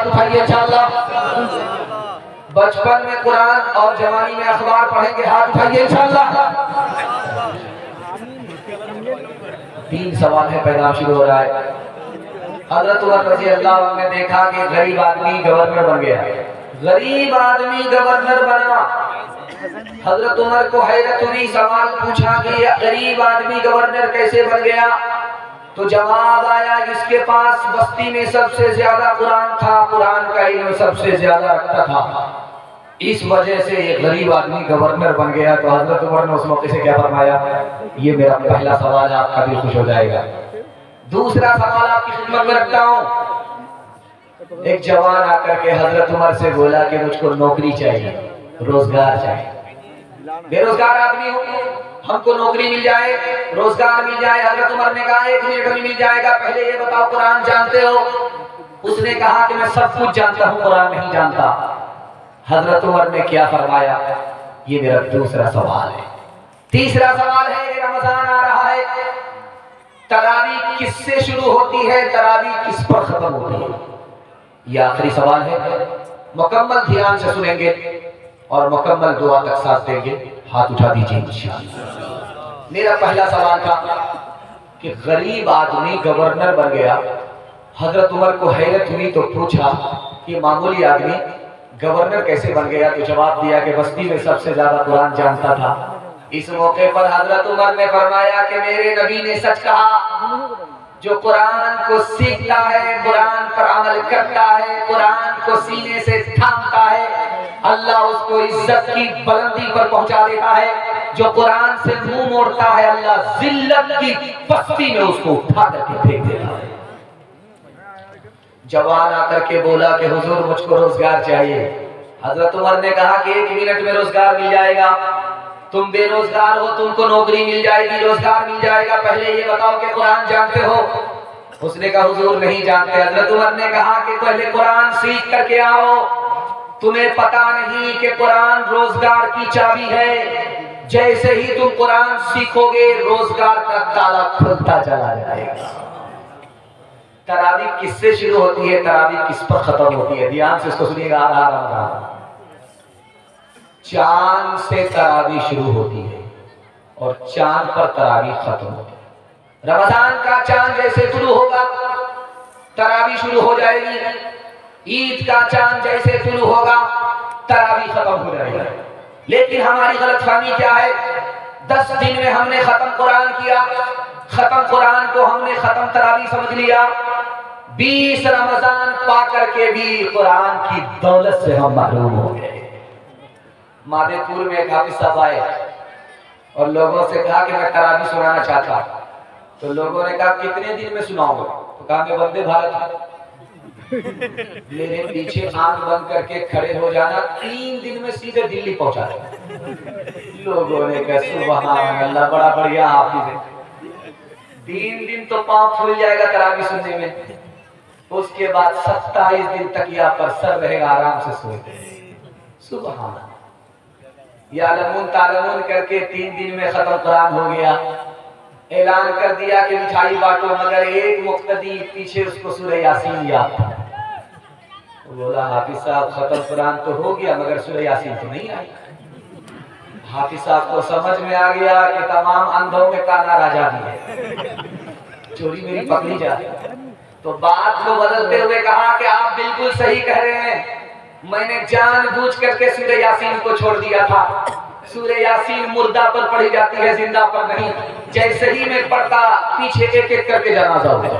हाथ उठाइए इंशाअल्लाह। बचपन में कुरान और जवानी में अखबार पढ़ेंगे, हाथ उठाइए इंशाअल्लाह। 3 सवाल है, पैगाम शुरू हो रहा है। हजरत उमर रज़ी अल्लाह अन्हु ने देखा कि गरीब आदमी गवर्नर बन गया, गरीब आदमी गवर्नर बना। हजरत उमर को हैरत हुई, सवाल पूछा कि गरीब आदमी गवर्नर कैसे बन गया? तो जवाब आया, इसके पास बस्ती में सबसे ज्यादा कुरान था, कुरान का इल्म सबसे ज्यादा रखता था, इस वजह से ये गरीब आदमी गवर्नर बन गया। तो हजरत उमर ने उस मौके से क्या फरमाया? ये मेरा पहला सवाल है, आपका दिल खुश हो जाएगा। दूसरा सवाल आपकी खिदमत में रखता हूँ। एक जवान आकर के हजरत उमर से बोला कि मुझको नौकरी चाहिए, रोजगार चाहिए, बेरोजगार आदमी हूँ, हमको नौकरी मिल जाए, रोजगार मिल जाए। हजरत उमर ने कहा 1 मिनट में मिल जाएगा, पहले ये बताओ कुरान जानते हो? उसने कहा कि मैं सब कुछ जानता हूँ, कुरान नहीं जानता। हजरत उमर ने क्या फरमाया? ये मेरा दूसरा सवाल है। तीसरा सवाल है, रमजान आ रहा है, तरावी किससे शुरू होती है, तरावी किस पर खत्म होती है? ये आखिरी सवाल है, मुकम्मल ध्यान से सुनेंगे और मुकम्मल दुआ तक साथ देंगे। हाथ उठा दीजिए इंशाअल्लाह। मेरा पहला सवाल था कि गरीब आदमी गवर्नर बन गया। हजरत उमर को हैरत हुई तो पूछा कि मामूली आदमी गवर्नर कैसे बन गया? तो जवाब दिया कि बस्ती में सबसे ज्यादा कुरान जानता था। इस मौके पर हजरत उमर ने फरमाया कि मेरे नबी ने सच कहा, जो कुरान को सीखता है, कुरान पर अमल करता है, कुरान को सीने से थामता है, अल्लाह उसको इज्जत की बुलंदी पर पहुंचा देता है। जो कुरान से मुंह मोड़ता है, अल्लाह जिल्लत की पस्ती में उसको उठा करके फेंक देता है। जवान आकर के बोला कि हुजूर मुझको रोजगार चाहिए। हजरत उमर ने कहा कि 1 मिनट में रोजगार मिल जाएगा, तुम बेरोजगार हो, तुमको नौकरी मिल जाएगी, रोजगार मिल जाएगा, पहले ये बताओ कि कुरान जानते हो? उसने कहा हुजूर नहीं जानते। हजरत उमर ने कहा कि पहले कुरान सीख करके आओ, तुम्हें पता नहीं कि कुरान रोजगार की चाबी है। जैसे ही तुम कुरान सीखोगे, रोजगार का ताला खुलता चला जाएगा। तरावी किससे शुरू होती है, तरावी किस पर खत्म होती है? ध्यान से इसको सुनिएगा। चांद से तरावी शुरू होती है और चांद पर तरावी खत्म होती है। रमजान का चांद जैसे शुरू होगा, तरावी शुरू हो जाएगी। ईद का चांद जैसे शुरू होगा, तरावी खत्म हो जाएगी। लेकिन हमारी गलतफहमी क्या है? 10 दिन में हमने खत्म कुरान किया, खत्म कुरान को हमने खत्म तरावी समझ लिया। 20 रमजान पा करके भी कुरान की दौलत से हम महरूम हो गए। मादेपुर में एक हाफिज साहब आए और लोगों से कहा कि मैं तरावी सुनाना चाहता। तो लोगों ने कहा कितने दिन में सुनाओगे? तो कहा मैं वंदे भारत, मेरे पीछे आंख बंद करके खड़े हो जाना, 3 दिन में सीधे दिल्ली पहुंचा देना। लोगों ने कहा सुभान अल्लाह, बड़ा बढ़िया हाफिज है। 3 दिन तो पाँव फूल जाएगा तरावी सुनने में, उसके बाद 27 दिन तकिया पर सर रहेगा, आराम से सोते। सुभान यालमून तालमून करके 3 दिन में खत्म कुरान हो गया। ऐलान कर दिया कि मिठाई बांटो, मगर एक मुक्तदी पीछे उसको सूरह यासीन याद था। बोला हाफिज साहब खत्म कुरान तो हो गया, मगर सूरह यासीन तो नहीं आई। हाफिज साहब को समझ में आ गया कि तमाम अंधों में काना राजा भी है, चोरी मेरी पकड़ी जाए। तो बात को बदलते हुए कहा कि आप बिल्कुल सही कह रहे हैं, मैंने जानबूझ करके सूरह यासीन को छोड़ दिया था। सूरह यासीन मुर्दा पर पढ़ी जाती है, जिंदा पर नहीं। जैसे ही मैं पढ़ता, पीछे एक एक करके जनाजा हो जाता।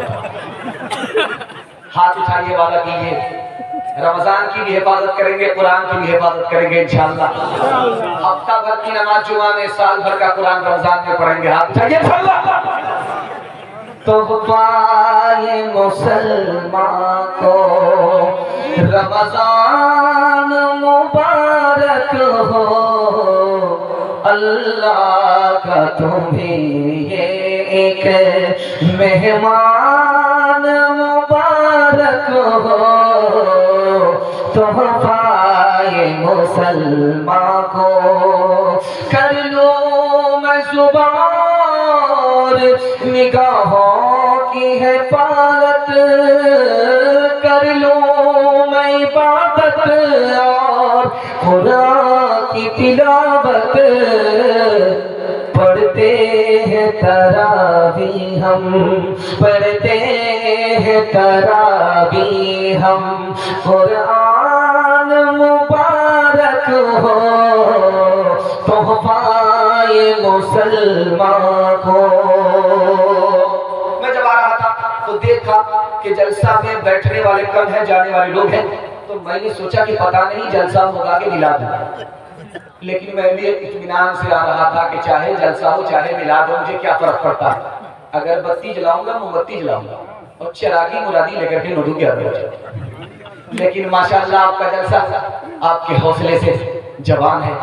हाथ उठाइए, वादा कीजिए। रमजान की भी हिफाजत करेंगे, कुरान की भी हिफाजत करेंगे इंशाअल्लाह। हफ्ता भर की नमाज जुमा में, साल भर का कुरान रमजान में पढ़ेंगे। हाथ उठाइए इंशाअल्लाह। तोहफाए मुसलमान को रमजान मुबारक हो, अल्लाह का तुम्हें ये एक मेहमान मुबारक हो। तोहफाए मुसलमान को कर लो मैं जुबान, निगाहों की हिफाजत कर लो इबादत और कुरान की तिलावत, पढ़ते हैं तरावी हम, पढ़ते हैं तरावी हम, कुरान मुबारक हो तोहफाए मुसलमान को। मैं जब आ रहा था तो देखा कि जलसा में बैठने वाले कम हैं, जाने वाले लोग हैं, तो मैंने सोचा कि पता नहीं जलसा होगा कि मिलाद होगा, लेकिन मैं भी इत्मीनान से आ रहा था कि चाहे जलसा हो चाहे मिलाद हो, मुझे क्या फर्क पड़ता है, अगर बत्ती जलाऊंगा मोमबत्ती जलाऊंगा और चिरागी मुरादी लेकर के नोटू के आगे हो जाए। लेकिन माशाअल्लाह आपका जलसा आपके हौसले से जवान है।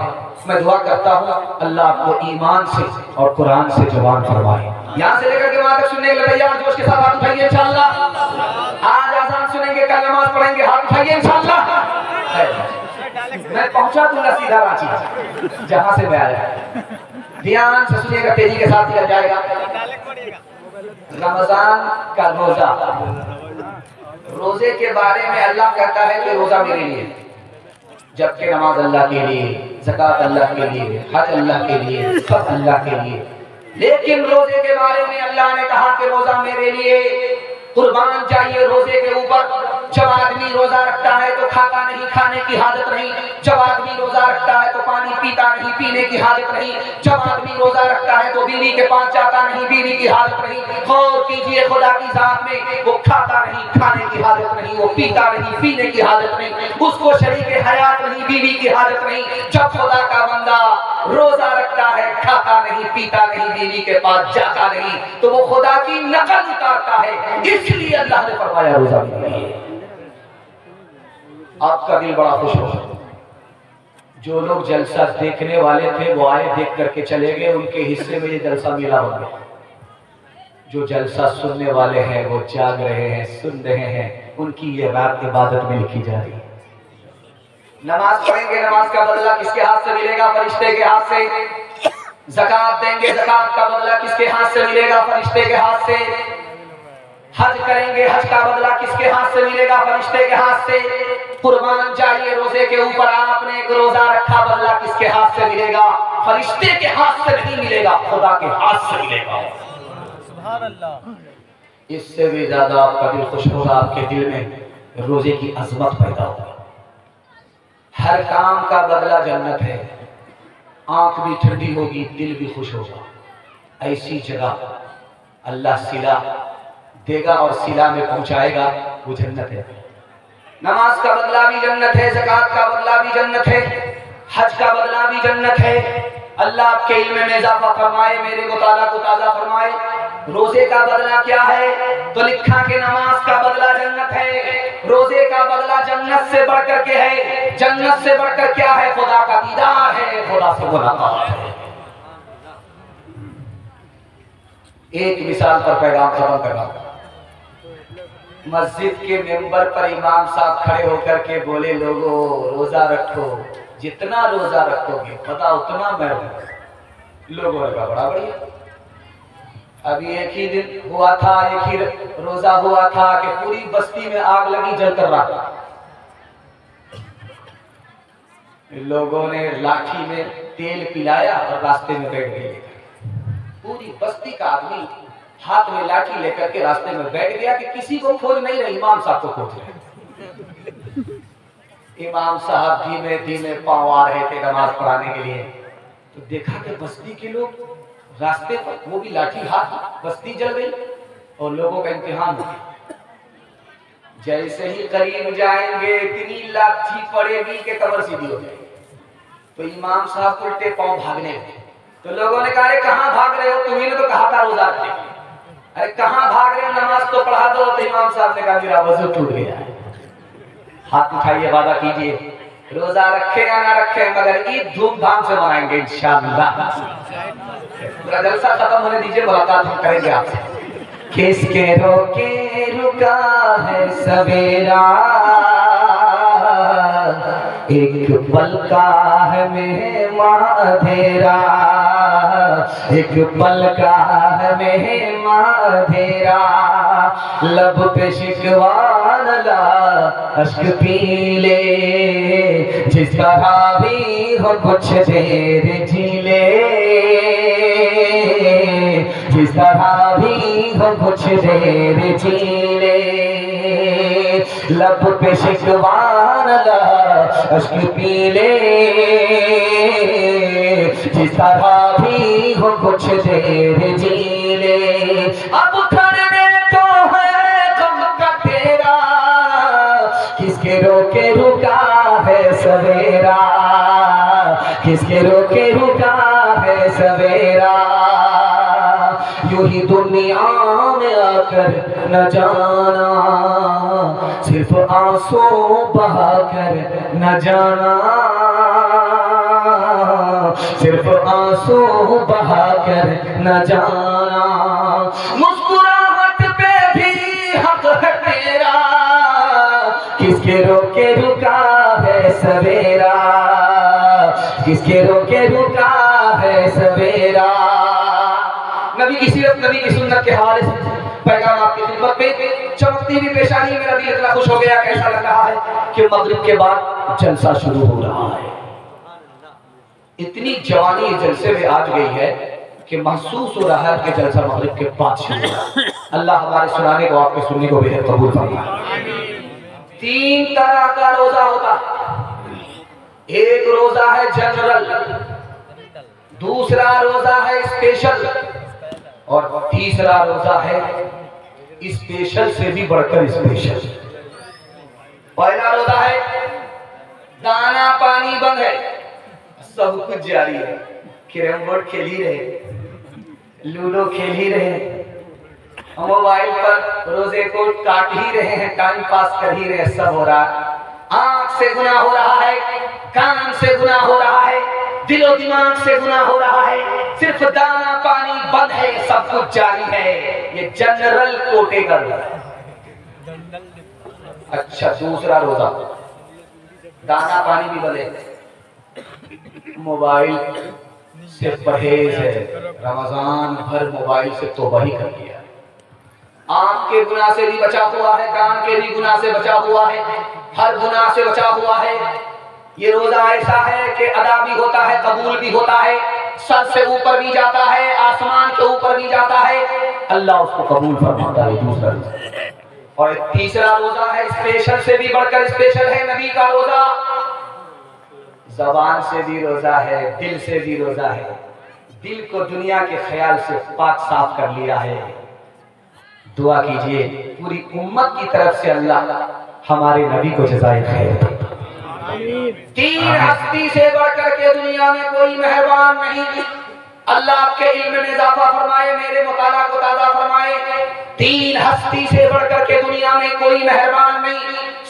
मैं दुआ करता हूँ अल्लाह आपको ईमान से और कुरान से जवान फरमाए। यहाँ से लेकर के वहां तक सुनने के लिए तैयार, जोश के साथ हाथ उठाइए इंशाअल्लाह। आज आजान सुनेंगे, कल नमाज पढ़ेंगे, हाथ उठाइए इंशाअल्लाह। मैं पहुंचा दूंगा सीधा रांची जहां से मैं आया। ध्यान से सुनिएगा, तेजी के साथ किया जाएगा। रमजान का रोजा, रोजे के बारे में अल्लाह कहता है कि रोजा मेरे लिए, जबकि नमाज अल्लाह के लिए, ज़कात अल्लाह के लिए, हज अल्लाह के लिए, सब अल्लाह के लिए। लेकिन रोजे के बारे में अल्लाह ने कहा कि रोजा मेरे लिए, कुर्बान चाहिए रोजे के ऊपर। जब आदमी रोजा रखता है तो खाता नहीं, खाने की हाजत नहीं। जब आदमी रोजा रखता है तो पानी पीता नहीं, पीने की हाजत नहीं। जब आदमी रोजा रखता है तो बीवी के पास जाता नहीं, बीवी की हाजत नहीं। गौर कीजिए खुदा की जात में, वो खाता नहीं, खाने की हाजत नहीं, वो पीता नहीं, पीने की हाजत नहीं, उसको शरीके हयात नहीं, बीवी की हाजत नहीं। जब खुदा का बंदा रोजा रखता है, खाता नहीं, पीता नहीं, बीवी के पास जाता नहीं, तो वो खुदा की नकल उतारता है। इसलिए अल्लाह ने फरमाया रोजा नहीं। आपका दिल बड़ा खुश हो। जो लोग जलसा देखने वाले थे वो आए, देख करके चले गए, उनके हिस्से में ये जलसा मिला हो गया। जो जलसा सुनने वाले हैं वो जाग रहे हैं, सुन रहे हैं, उनकी ये रात इबादत में लिखी जा रही है। नमाज पढ़ेंगे, नमाज का बदला किसके हाथ से मिलेगा? फरिश्ते के हाथ से। ज़कात देंगे, ज़कात का बदला किसके हाथ से मिलेगा? फरिश्ते के हाथ से। हज करेंगे, हज का बदला किसके हाथ से मिलेगा? फरिश्ते के हाथ से। कुर्बान चाहिए रोजे के ऊपर, आपने एक रोजा रखा, बदला किसके हाथ से मिलेगा? फरिश्ते के हाथ से नहीं मिलेगा, खुदा के हाथ से मिलेगा। सुभान अल्लाह। इससे भी ज्यादा आपका दिल खुश होगा, आपके दिल में रोजे की अजमत पैदा होगी। हर काम का बदला जन्नत है। आंख भी ठंडी होगी, दिल भी खुश होगा। ऐसी जगह अल्लाह सिला देगा और सिला में पहुंचाएगा, वो जन्नत है। नमाज का बदला भी जन्नत है, ज़कात का बदला भी जन्नत है, हज का बदला भी जन्नत है। अल्लाह आपके इल्म में इजाफा फरमाए, मेरे मुताला को ताज़ा फरमाए। रोजे का बदला क्या है? तो लिखा कि नमाज का बदला जन्नत है, रोजे का बदला जन्नत से बढ़कर के है। जन्नत से बढ़कर क्या है? खुदा का दीदार है, खुदा से मुलाकात है। एक मिसाल पर पैगाम खत्म कर रहा हूं। मस्जिद के मेंबर पर इमाम साहब खड़े होकर के बोले, लोगों रोजा रखो, जितना रोजा रखोगे पता उतना मैं हूं। लोगों ने कहा बड़ा बढ़िया। अभी एक ही दिन हुआ था, एक ही रोजा हुआ था कि पूरी बस्ती में आग लगी, जलकर रहा। लोगों ने लाठी में तेल पिलाया और रास्ते में बैठ गए। पूरी बस्ती का आदमी हाथ में लाठी लेकर के रास्ते में बैठ गया कि किसी को खोज नहीं रही, इमाम साहब को खोज रहे। इमाम साहब धीमे धीमे पांव आ रहे थे नमाज पढ़ाने के लिए, तो देखा कि बस्ती के लोग रास्ते पर, वो भी लाठी हाथ, बस्ती जल गई और लोगों का इम्तिहान हो गया। जैसे ही करीब जाएंगे इतनी लाठी पड़ेगी कि कमर सीधी हो जाएगी। तो इमाम साहब उल्टे पांव भागने लगे। तो लोगों ने कहा, अरे कहाँ भाग रहे हो? तुम्हें तो कहा था रोजा रखने के लिए। अरे कहाँ भाग रहे हो? नमाज तो पढ़ा दो। तो इमाम साहब ने कहा, मेरा वजू टूट गया है। हाथ उठाइए, वादा कीजिए, रोजा रखे या ना रखे मगर ईद धूमधाम से मनाएंगे इंशाअल्लाह। जलसा खत्म होने दीजिए, मुलाकात हम करेंगे आपसे। किसके रोके रुका है सवेरा, एक पल का है मेहमान अंधेरा, एक पल का है मेहमान अंधेरा। लब पे शिकवा न ला अश्क पी ले, जिस तरह भी हो कुछ देर जी ले, जिस तरह भी हो कुछ देर जी ले, लब पे शिकवान ला अश्क पी ले, जिस तरह भी हो कुछ देर जी ले। अब खड़े तो है गम का तेरा, किसके रोके रुका है सवेरा, किसके रोके रुका है सवेरा। यूं ही दुनिया में आकर न जाना, सिर्फ आंसू बहाकर न जाना, सिर्फ आंसू बहाकर न जाना। मुस्कुराहट पे भी हक है तेरा, किसके रोके रुका है सवेरा, किसके रोके रुका है सवेरा। नबी की सीरत, नबी की सुन्नत के हवाले से पैगाम आपकी खिदमत में। चमकती हुई पेशानी मेरा दिल इतना खुश हो गया, कैसा लग रहा है कि मगरिब के बाद जलसा शुरू हो रहा है। इतनी जवानी जलसे में आज गई है कि महसूस हो रहा है कि जलसा मगरिब के बाद शुरू हो रहा है। अल्लाह हमारे सुनाने को, आपके सुनने को बेहद कबूल फरमाए। 3 तरह का रोजा होता है। एक रोजा है जनरल, दूसरा रोजा है स्पेशल, और तीसरा रोजा है स्पेशल से भी बढ़कर स्पेशल। पहला रोजा है दाना पानी बंद है, सब कुछ जारी है, कैरम बोर्ड खेल ही रहे, लूडो खेल ही रहे, मोबाइल पर रोजे को काट ही रहे हैं, टाइम पास कर ही रहे, सब हो रहा है। आंख से गुनाह हो रहा है, कान से गुनाह हो रहा है, दिलो दिमाग से गुनाह हो रहा है, सिर्फ दाना पानी बंद है, सब कुछ जारी है। ये जनरल कोटे का रोजा। अच्छा, दूसरा रोजा दाना पानी भी बंद है, मोबाइल से परहेज है, रमजान भर मोबाइल से तौबा ही कर लिया। आंख के गुनाह से भी बचा हुआ है, कान के भी गुनाह से बचा हुआ है, हर गुनाह से बचा हुआ है। ये रोजा ऐसा है कि अदा भी होता है, कबूल भी होता है, सर से ऊपर भी जाता है, आसमान के ऊपर भी जाता है, अल्लाह उसको कबूल फरमाता है। दूसरा रोजा। और तीसरा रोजा है स्पेशल से भी बढ़कर स्पेशल है, नबी का रोजा। ज़बान से भी रोजा है, दिल से भी रोजा है, दिल को दुनिया के ख्याल से पाक साफ कर लिया है। दुआ कीजिए पूरी उम्मत की तरफ से अल्लाह हमारे नबी को जज़ाए खैर दे। 3 हस्ती से बढ़कर के दुनिया में कोई मेहरबान नहीं। अल्लाह आपके इल्म में इजाफा फरमाए, मेरे मुताला को ताज़ा फरमाए। 3 हस्ती से बढ़कर के दुनिया में कोई मेहरबान नहीं।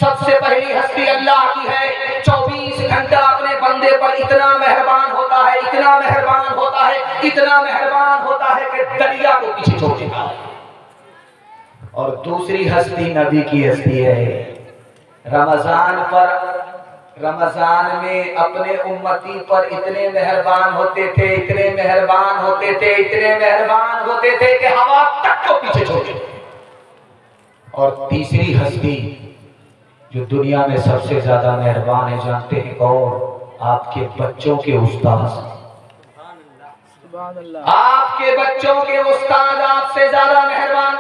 सबसे पहली हस्ती अल्लाह की है। 24 घंटा अपने बंदे पर इतना मेहरबान होता है, इतना मेहरबान होता है, इतना मेहरबान होता है कि दरिया को पीछे छोड़ देता है। और दूसरी हस्ती नबी की हस्ती है। रमजान में अपने उम्मती पर इतने मेहरबान होते थे, इतने मेहरबान होते थे, इतने मेहरबान होते थे कि हवा तक को पीछे छोड़ देते। और तीसरी हस्ती जो दुनिया में सबसे ज्यादा मेहरबान है, जानते हैं कौन? आपके बच्चों के उस्ताद। आपके बच्चों के उस्ताद आपसे ज्यादा मेहरबान।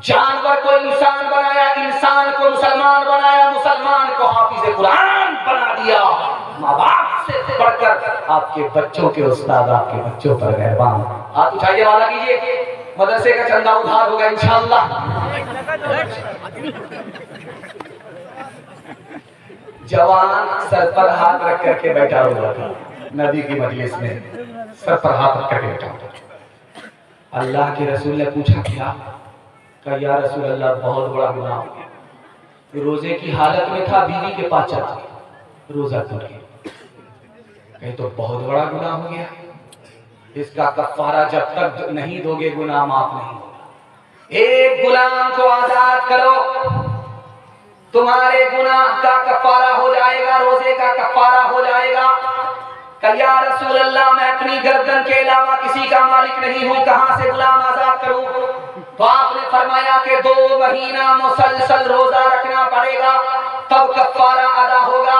जानवर को इंसान बनाया, इंसान को मुसलमान बनाया, मुसलमान को हाफिज़ कुरान बना दिया। माँ बाप से बढ़कर आपके बच्चों के उस्ताद आपके बच्चों पर मेहरबान। हाथ उठाइए, वादा कीजिए, मदरसे का चंदा उधार होगा इंशाअल्लाह। जवान सर पर हाथ रख करके बैठा हुआ था नबी की मजलिस में, सर पर हाथ रख करके बैठा हुआ। अल्लाह के रसूल ने पूछा क्या? कहा या रसूल अल्लाह, बहुत बड़ा गुनाह हो गया। रोजे की हालत में था, बीवी के पास चला गया, रोजा टूट गया। कहे तो बहुत बड़ा गुनाह हो गया, इसका कफ्फारा जब तक नहीं दोगे गुनाह माफ नहीं होगा। एक गुलाम को आजाद करो, तुम्हारे गुनाह का कफ्फारा हो जाएगा, रोजे का कफ्फारा हो जाएगा। कहा या रसूल अल्लाह, मैं अपनी गर्दन के अलावा किसी का मालिक नहीं हूँ, कहां से गुलाम आजाद करूं? तो आपने फरमाया कि 2 महीना मुसलसल रोजा रखना पड़ेगा, तब कफ्फारा अदा होगा।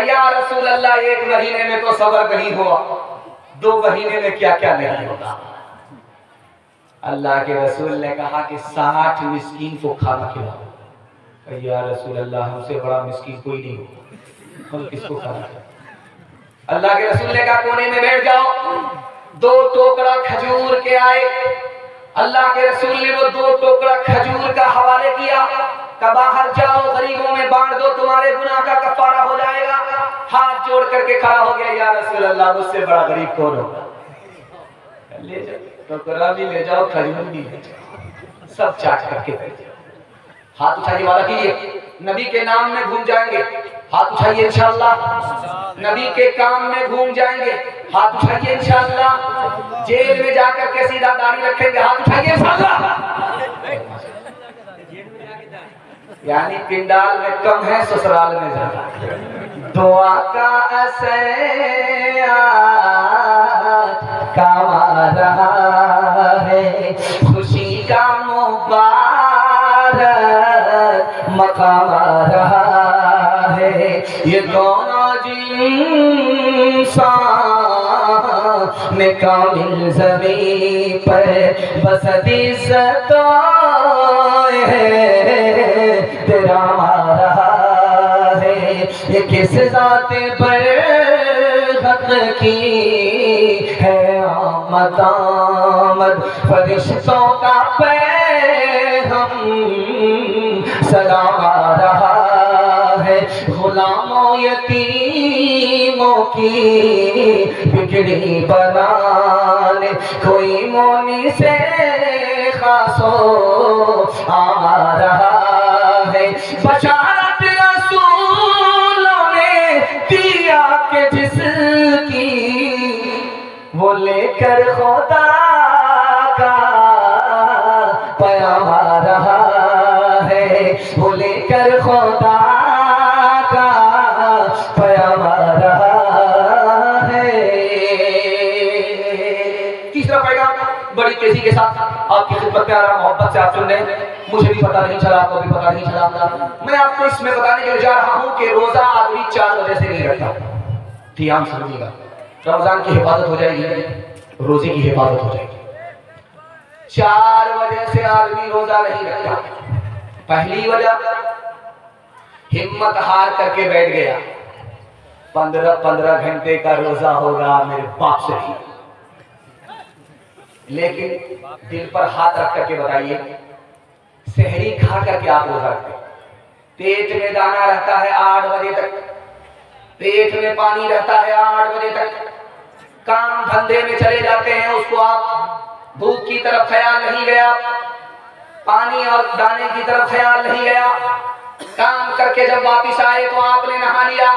या रसूल अल्लाह 1 महीने में तो सब्र नहीं हुआ, 2 महीने में क्या क्या नहीं होगा। अल्लाह के रसूल ने कहा कि 60 मिस्कीन को खाना खिलाओ। या रसूल अल्लाह हमसे बड़ा मिस्कीन कोई नहीं होगा, हम किसको खाना खिलाएं। अल्लाह के रसूल ने कहा कोने में बैठ जाओ, 2 टोकरा खजूर के आए। अल्लाह के रसूल ने वो 2 टोकरा खजूर का हवाले किया, का बाहर जाओ गरीबों में बांट दो, तुम्हारे गुनाह का कफारा हो जाएगा। हाथ जोड़ करके खड़ा हो गया, या रसूल अल्लाह मुझसे बड़ा गरीब कौन होगा। ले जाओ टोकरा भी ले जाओ, खजूर भी ले जाओ, सब चाट करके बैठ जाओ। हाथ उठाइए, वादा कीजिए, नबी के नाम में घूम जाएंगे। हाथ उठाइए इंशाअल्लाह, नबी के काम में घूम जाएंगे। हाथ उठाइए इंशाअल्लाह, जेल में जाकर के सीधा दाढ़ी रखेंगे। हाथ उठाइए इंशाअल्लाह। यानी पिंडाल में कम है, ससुराल में ज्यादा। दुआ का असर कमा रहा है, खुशी का मुबारक मकाम रहा है। ये दोनों इंसान में कामिल ज़मीन पर बसती सताए है, तेरा रहा है। ये किस ज़ाते पर हक की है आमद आमद, फरिश्तों का पैग़ाम सलाम आ रहा है। गुलामों यतीमों की बिगड़ी बनाने, कोई मोनी से खासो आ रहा है। बशारत रसूलों ने दिया के जिसकी, वो लेकर खुदा का पैगाम आ रहा है, वो लेकर खुदा का पैगाम आ रहा है। तीसरा पैगाम बड़ी तेजी के साथ आपकी खिदमत में आ रहा, मोहब्बत से आप सुन रहे हैं। मुझे भी पता नहीं चला, आपको भी पता नहीं चला। मैं आपको इसमें बताने के लिए जा रहा हूं कि रोजा आदमी 4 वजह से नहीं रखता। ध्यान समझिएगा, रमजान की हिफाजत हो जाएगी, रोजे की हिफाजत हो जाएगी। 4 वजह से आदमी रोजा नहीं रखता। पहली वजह, हिम्मत हार करके बैठ गया, 15 घंटे का रोजा होगा मेरे बाप से ही। लेकिन दिल पर हाथ रख करके बताइए, सहरी खा करके आप रोजा रखते, पेट में दाना रहता है 8 बजे तक, पेट में पानी रहता है 8 बजे तक, काम धंधे में चले जाते हैं, उसको आप भूख की तरफ ख्याल नहीं गया, पानी और दाने की तरफ ख्याल नहीं गया। काम करके जब वापिस आए तो आपने नहा लिया,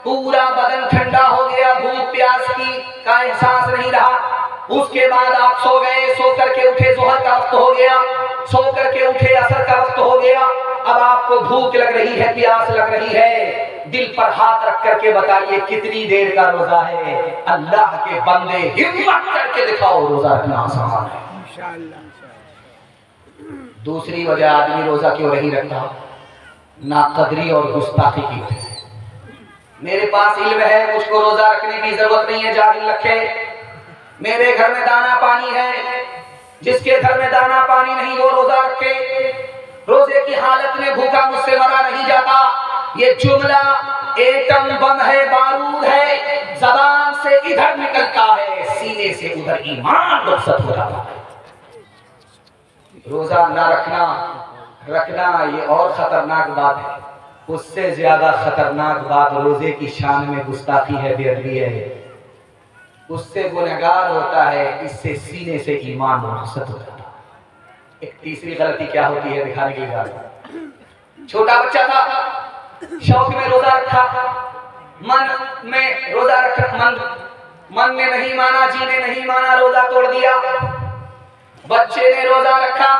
पूरा बदन ठंडा हो गया, भूख प्यास की का एहसास नहीं रहा। उसके बाद आप सो गए, सो करके उठे, ज़ोहर का वक्त हो गया, सो करके उठे, असर का वक्त हो गया। अब आपको भूख लग रही है, प्यास लग रही है, दिल पर हाथ रख करके बताइए कितनी देर का रोजा है। अल्लाह के बंदे हिम्मत करके दिखाओ, रोजा रखना आसान है। दूसरी वजह आदमी रोजा क्यों नहीं रखता, नाकदरी और गुस्ताखी की वजह से। मेरे पास इल्म है, मुझको रोजा रखने की जरूरत नहीं है, जाहिल रखे। मेरे घर में दाना पानी है, जिसके घर में दाना पानी नहीं वो रोजा रखे। रोजे की हालत में भूखा मुझसे मरा नहीं जाता। ये जुमला एटम बम है, बारूद है, जबान से इधर निकलता है, सीने से उधर ईमान रुखसत हो जाता है। रोजा ना रखना ये और खतरनाक बात है, उससे ज्यादा खतरनाक बात रोजे की शान में गुस्ताखी है, बेअदबी है। उससे गुनहगार होता है, इससे सीने से ईमान रुखसत हो जाता है। एक तीसरी गलती क्या होती है, दिखाने के लिए। छोटा बच्चा था, शौक में रोजा रखा, मन में रोजा रखा, मन में नहीं माना, जी ने नहीं माना, रोजा तोड़ दिया। बच्चे ने रोजा रखा,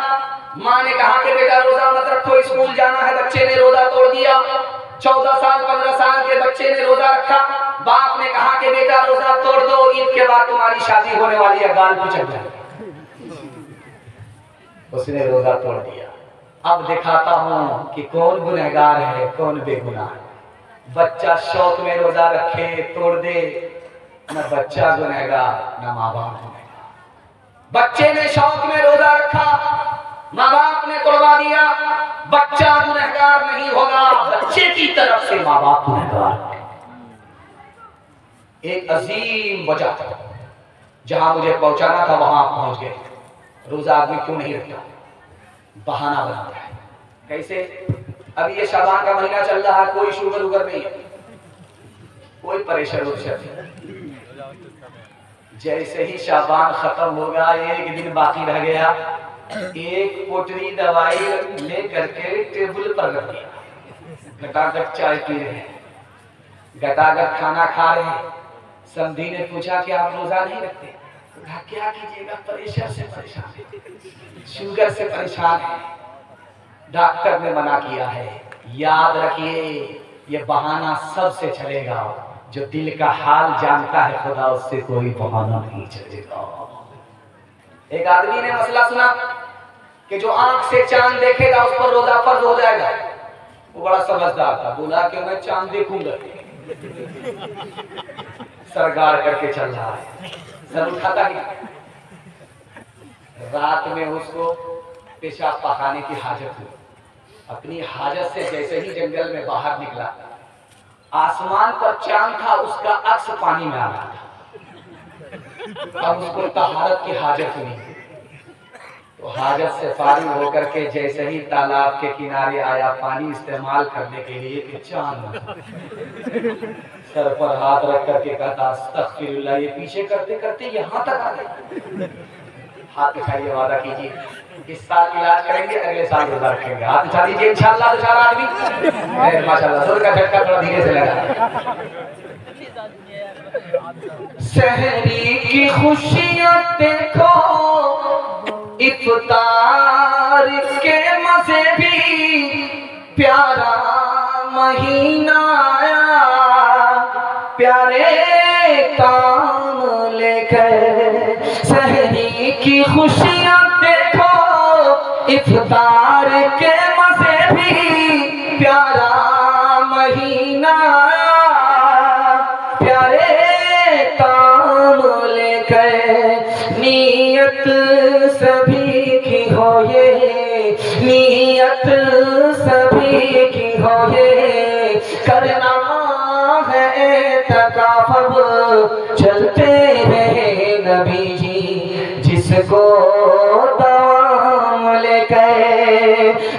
माँ ने कहा कि बेटा रोजा मत रखो, स्कूल जाना है, बच्चे ने रोजा तोड़ दिया। 14 साल 15 साल के बच्चे ने रोजा रखा, बाप ने कहा कि बेटा रोजा तोड़ दो, ईद के बाद तुम्हारी शादी होने वाली है, गाल पिचक जाए। उसने रोजा तोड़ दिया। अब दिखाता हूँ कि कौन गुनहगार है कौन बेगुनाह है। बच्चा शौक में रोजा रखे तोड़ दे, न बच्चा गुनहगार न माँ बाप गुनहगार। बच्चे ने शौक में रोजा रखा, माँ बाप ने तोड़वा दिया, बच्चा गुनहगार नहीं होगा, बच्चे की तरफ से माँ बाप गुनहगार। एक अजीम वजह था, जहां मुझे पहुंचाना था वहां आप पहुंच गए। रोजा आदमी क्यों नहीं रखता? बहाना बनाता है। कैसे? अभी ये शाबान का महीना चल रहा है, कोई शुगर उगर नहीं है, कोई प्रेशर नहीं। जैसे ही शाबान खत्म होगा, एक दिन बाकी रह गया, एक पोटली दवाई ले करके टेबल पर रख दिया। घटाघट चाय पी रहे हैं, घटाघट खाना खा रहे हैं। समधी ने पूछा कि आप रोजा नहीं रखते? तो कहा क्या कीजिएगा, प्रेशर से परेशान है, शुगर से परेशान है, डॉक्टर ने मना किया है। याद रखिए, ये बहाना सबसे चलेगा, जो दिल का हाल जानता है खुदा उससे कोई बहाना नहीं चलेगा। एक आदमी ने मसला सुना कि जो आंख से चांद देखेगा उस पर रोजा फर्ज हो जाएगा। वो बड़ा समझदार था, बोला कि मैं चांद देखूंगा। सरगार करके चल रहा है, सर उठाता ही। रात में उसको पेशाब पकाने की हाजत हुई। अपनी हाजत से जैसे ही जंगल में बाहर निकला, आसमान पर चांद था, उसका अक्स पानी में आ रहा था। अब उसको तहारत की हाजत हुई, तो हाजत से फारिग होकर के जैसे ही तालाब के किनारे आया पानी इस्तेमाल करने के लिए, कि चांद सर पर हाथ रख करके कहता अस्तगफिरुल्लाह। ये पीछे करते करते यहाँ तक आ गए। हाथ उठाइए, वादा कीजिए इस साल इलाज करेंगे, अगले साल रोजा रखेंगे। हाथ उठा दीजिए इंशाअल्लाह। तो चार आदमी माशाअल्लाह, जोर का झटका थोड़ा धीरे से लगा। सहरी की खुशियां देखो, इफ्तार के मजे भी, प्यारा महीना आया, प्यारे काम लेकर। सहरी की खुशियां देखो, इफ्तार के मजे भी, प्यारा महीना आया, प्यारे काम लेकर। नीयत सभी की हो ये, नीयत सभी की हो ये, करना है तकाफब चलते रहे नबी जी, जिसको दवाम लेकर।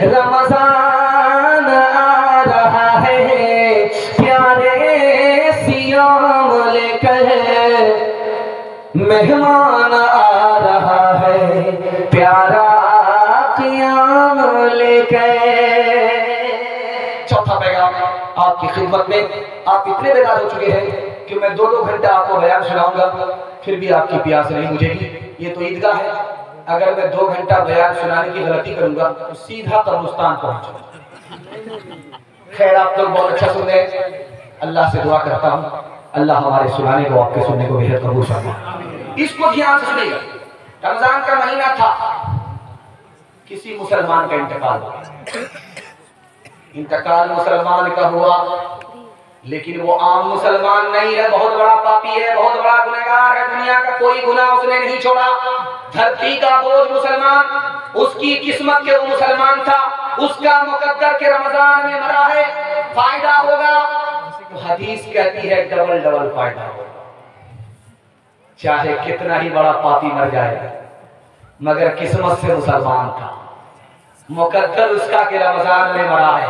रमजान आ रहा है, प्यारे सियाम लेकर। मेहमान आ रहा है, प्यारा क़याम लेकर। चौथा पैगाम आपकी खिदमत में। आप इतने बेदार हो चुके हैं कि मैं 2-2 घंटा आपको बयान सुनाऊंगा, फिर भी आपकी प्यास नहीं बुझेगी। ये तो ईदगाह है, अगर मैं 2 घंटा बयान सुनाने की गलती करूंगा तो सीधा कब्रिस्तान पहुंचूंगा। खैर, आप लोग बहुत अच्छा सुन रहे हैं। अल्लाह से दुआ करता हूँ, अल्लाह हमारे सुनाने को, आपके सुनने को बेहद कबूल फरमाए। इसको ध्यान से सुनिएगा। रमजान का महीना था, किसी मुसलमान का इंतकाल हो गया। इंतकाल मुसलमान का हुआ, लेकिन वो आम मुसलमान नहीं है, बहुत बड़ा पापी है, बहुत बड़ा गुनहगार है। दुनिया का कोई गुनाह उसने नहीं छोड़ा। धरती का बोझ मुसलमान, उसकी किस्मत के वो मुसलमान था, उसका मुकद्दर के रमजान में मरा है। फायदा होगा तो हदीस कहती है डबल डबल फायदा होगा। चाहे कितना ही बड़ा पापी मर जाए, मगर किस्मत से मुसलमान था, मुकद्दर उसका के रमजान में मरा है।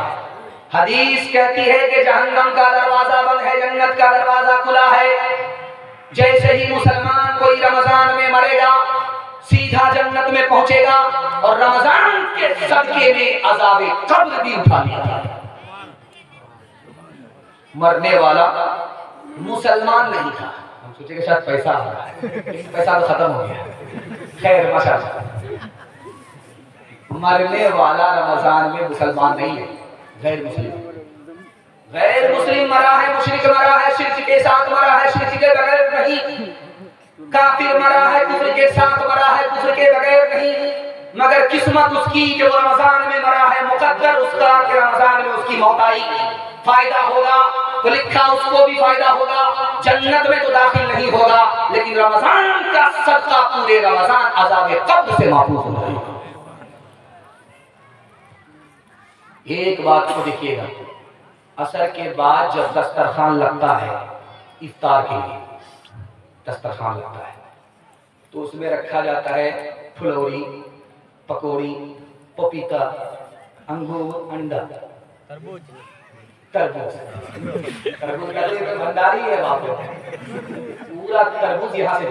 हदीस कहती है कि जहन्नम का दरवाजा बंद है, जन्नत का दरवाजा खुला है। जैसे ही मुसलमान कोई रमजान में मरेगा, सीधा जन्नत में पहुंचेगा, और रमजान के सदके में अज़ाबे कब्र भी उठा लिया जाएगा। मरने वाला मुसलमान नहीं था। हम सोचे कि शायद पैसा आ रहा है, लेकिन पैसा तो खत्म हो गया। खैर, माशाअल्लाह, मरने वाला रमजान में मुसलमान नहीं है, गैर मुस्लिम। गैर मुस्लिम मरा है, मुशरिक मरा है, शिर्क के साथ मरा है, शिर्क के बगैर नहीं। काफिर मरा है, कुफ्र के साथ मरा है, कुफ्र के बगैर नहीं। मगर किस्मत उसकी कि वो रमजान में मरा है, मुकद्दर उसका कि रमजान में उसकी मौत आई। फायदा होगा तो लिखा उसको भी फायदा होगा, जन्नत में तो दाखिल नहीं होगा, लेकिन रमजान का सदका पूरे रमजान अज़ाब कब्र से महफूज हो जाएगा। एक बात को देखिएगा, असर के बाद जब दस्तरखान लगता है इफ्तार के लिए, दस्तरखान लगता है तो उसमें रखा जाता है फुलौरी, पकौड़ी, पपीता, अंगूर, अंडा, तरबूज का भंडारी है बाप, पूरा तरबूज यहाँ से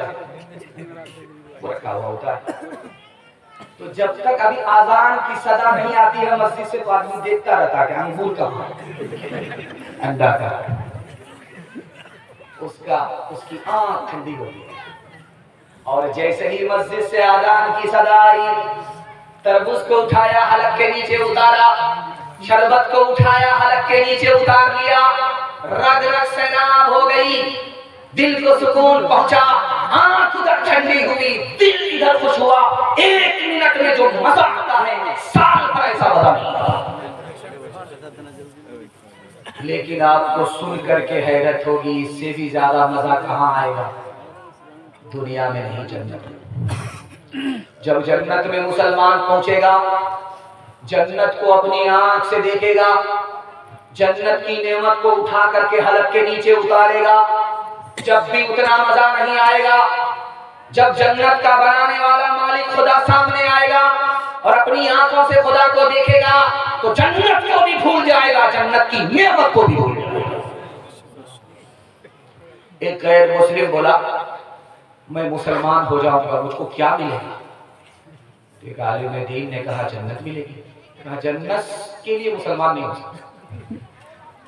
वो रखा हुआ होता है। तो जब तक अभी आजान की सदा नहीं आती है मस्जिद से, तो आदमी देखता रहता है अंगूर का, अंडा का, उसकी आंख ठंडी होती है। और जैसे ही मस्जिद से आजान की सदा आई, तरबूज को उठाया, हलक के नीचे उतारा, शरबत को उठाया, हलक के नीचे उतार लिया, रग रग सैलाब हो गई, दिल को सुकून पहुंचा, आंख उधर ठंडी हुई, दिल इधर खुश हुआ। 1 मिनट में जो मजा आता है साल भर ऐसा मजा नहीं। लेकिन आपको सुन करके हैरत होगी, इससे भी ज्यादा मजा कहाँ आएगा? दुनिया में नहीं, जन्नत में। जब जन्नत में मुसलमान पहुंचेगा, जन्नत को अपनी आंख से देखेगा, जन्नत की नेमत को उठा करके हलक के नीचे उतारेगा, जब भी उतना मजा नहीं आएगा। जब जन्नत का बनाने वाला मालिक खुदा सामने आएगा और अपनी आंखों से खुदा को देखेगा, तो जन्नत को भी भूल जाएगा, जन्नत की नेमत को भी भूल जाएगा। एक गैर मुस्लिम बोला, मैं मुसलमान हो जाऊंगा, मुझको क्या मिलेगा? एक आलिम दीन ने कहा, जन्नत मिलेगी। कहा, जन्नत के लिए मुसलमान नहीं हो सकता,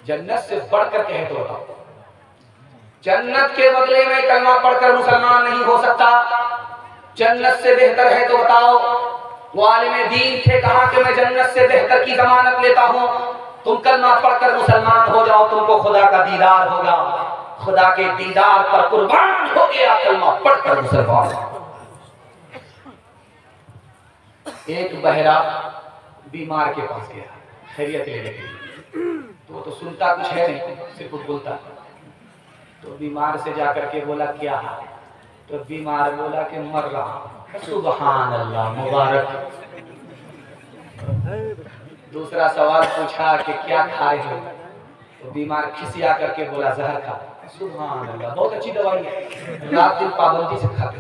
जन्नत से बढ़कर कहे तो बताओ। जन्नत के बदले में कलमा पढ़कर मुसलमान नहीं हो सकता, जन्नत से बेहतर है तो बताओ। वो आलिम दीन थे, कहा कि मैं जन्नत से बेहतर की जमानत लेता हूं, तुम कलमा पढ़कर मुसलमान हो जाओ, तुमको खुदा का दीदार होगा। खुदा के दीदार पर कुर्बान हो गया, कलमा पढ़कर मुसलमान। एक बहरा बीमार के पास गया खैरियत लेने के लिए, तो वो तो सुनता कुछ है नहीं, सिर्फ बोलता। तो बीमार से जाकर के बोला, क्या हाल? तो बीमार बोला कि मर रहा। सुभान अल्लाह, मुबारक। दूसरा सवाल पूछा कि क्या खा रहे हो? तो बीमार खिसिया करके बोला, जहर खा। सुभान अल्लाह, बहुत अच्छी दवाई है, रात दिन पाबंदी से खाते।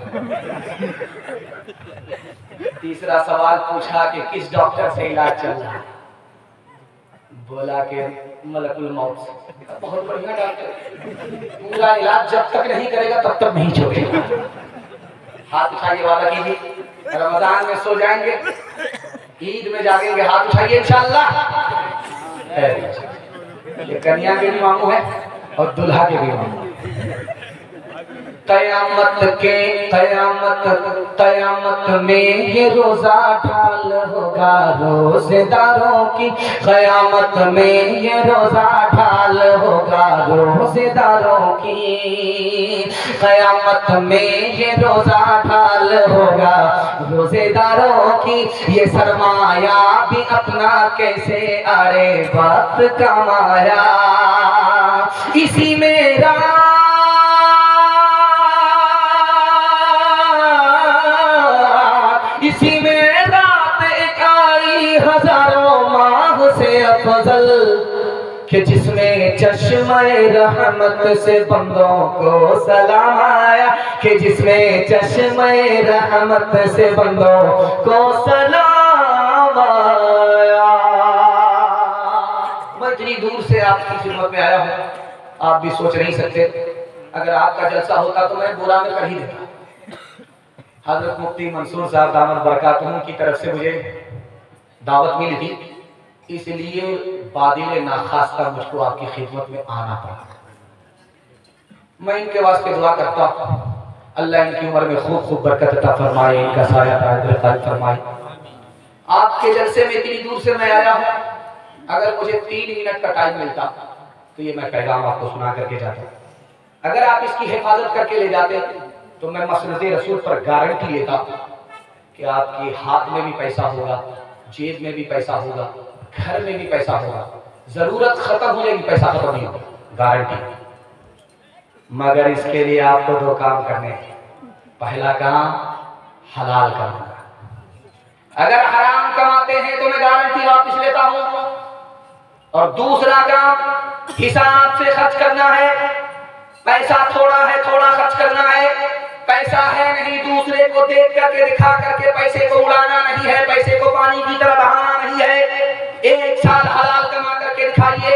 तीसरा सवाल पूछा कि किस डॉक्टर से इलाज चल रहा है? बोला कि मलकुल मौत से। बहुत बढ़िया डॉक्टर, पूरा इलाज जब तक नहीं करेगा तब तक नहीं छोड़ेगा। हाथ उठाइए, वादा कीजिए, रमजान में सो जाएंगे, ईद में जागेंगे, हाथ उठाइए इंशाअल्लाह। ये कन्या के भी मामू है और दूल्हा के भी मामू। कयामत में ये रोजा ढाल होगा रोजेदारों की, कयामत में ये रोजा ढाल होगा रोजेदारों की, कयामत में ये रोजा ढाल होगा रोजेदारों की। ये सरमाया भी अपना कैसे अरे वक्त कमाया, इसी में इसी में रात एक आई हजारों माह से अफजल, कि जिसमें चश्मे रहमत से बंदों को सलाम आया, कि जिसमें चश्मे रहमत से बंदों को सलाम आया। मैं इतनी दूर से आपकी खिदमत में आया हूँ, आप भी सोच नहीं सकते, अगर आपका जलसा होता तो मैं बुरा में कर ही देता। हज़रत मुफ्ती मंसूर साहब दामद बरकातहू की तरफ से मुझे दावत मिली थी, इसलिए बादिल नाखास्ता मुझको आपकी खिदमत में आना पड़ा। मैं इनके वास्ते दुआ करता हूँ, अल्लाह इनकी उम्र में खूब खूब बरकत अता फरमाए, इनका साया कायम फरमाए। आपके जलसे में इतनी दूर से मैं आया हूँ, अगर मुझे 3 मिनट का टाइम मिलता तो ये मैं पैगाम आपको सुना करके जाता। अगर आप इसकी हिफाजत करके ले जाते तो मैं मसनद रसूल पर गारंटी लेता कि आपके हाथ में भी पैसा होगा, जेब में भी पैसा होगा, घर में भी पैसा होगा, जरूरत खत्म हो जाएगी, पैसा खत्म नहीं होगा, गारंटी। मगर इसके लिए आपको दो काम करने हैं। पहला काम हलाल करना। अगर हराम कमाते हैं तो मैं गारंटी वापस लेता हूं। और दूसरा काम हिसाब से खर्च करना है। पैसा थोड़ा है, थोड़ा खर्च करना है। पैसा है नहीं, दूसरे को देख करके दिखा करके पैसे को उड़ाना नहीं है, पैसे को पानी की तरह बहाना नहीं है। एक साल हलाल कमा करके दिखाइए,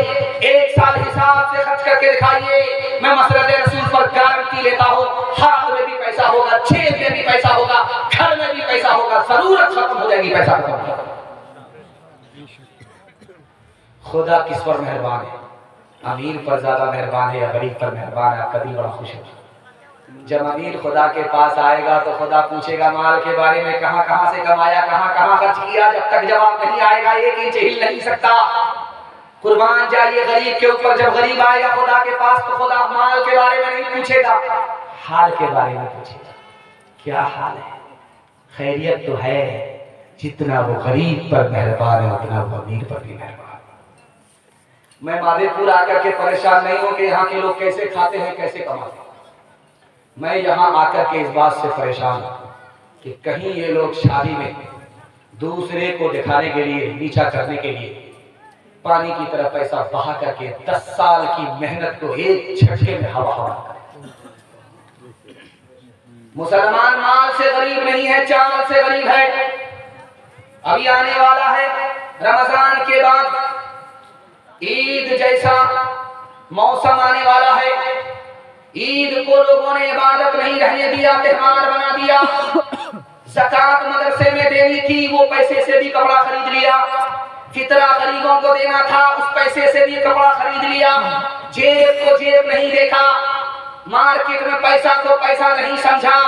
एक साल हिसाब से खर्च करके दिखाइए। मैं मसरत रसूल पर गारंटी लेता हूँ, हाथ में भी पैसा होगा, जेब में भी पैसा होगा, घर में भी पैसा होगा, जरूरत खत्म हो जाएगी, पैसा खत्म हो जाएगा। खुदा किस पर मेहरबान है? अमीर पर ज्यादा मेहरबान है या गरीब पर मेहरबान है? आप कभी बड़ा खुश हो। जब अमीर खुदा के पास आएगा तो खुदा पूछेगा माल के बारे में, कहां कहां से कमाया, कहां कहां खर्च किया। जब तक जवाब नहीं आएगा एक इंच हिल नहीं सकता। कुर्बान जाइए गरीब के ऊपर। जब गरीब आएगा खुदा के पास तो खुदा माल के बारे में नहीं पूछेगा, हाल के बारे में पूछेगा। क्या हाल है? खैरियत तो है। जितना वो गरीब पर मेहरबान है उतना वो अमीर पर भी मेहरबान। मैं माधेपुर आकर के परेशान नहीं हूं कि यहाँ के लोग कैसे खाते हैं, कैसे कमाते हैं। मैं यहाँ आकर के इस बात से परेशान हूँ कि कहीं ये लोग शादी में दूसरे को दिखाने के लिए, नीचा करने के लिए पानी की तरह पैसा बहा करके 10 साल की मेहनत को एक झटके में हवा हवा कर। मुसलमान माल से गरीब नहीं है, चावल से गरीब है। अभी आने वाला है रमजान के बाद ईद जैसा मौसम आने वाला है। ईद को लोगों ने इबादत नहीं रहने दिया, त्योहार बना दिया। ज़कात मदरसे में देनी थी, वो पैसे से भी कपड़ा खरीद लिया। फितरा गरीबों को देना था, उस पैसे से भी कपड़ा खरीद लिया। जेब को जेब नहीं देखा, मार्केट में पैसा को पैसा नहीं समझा।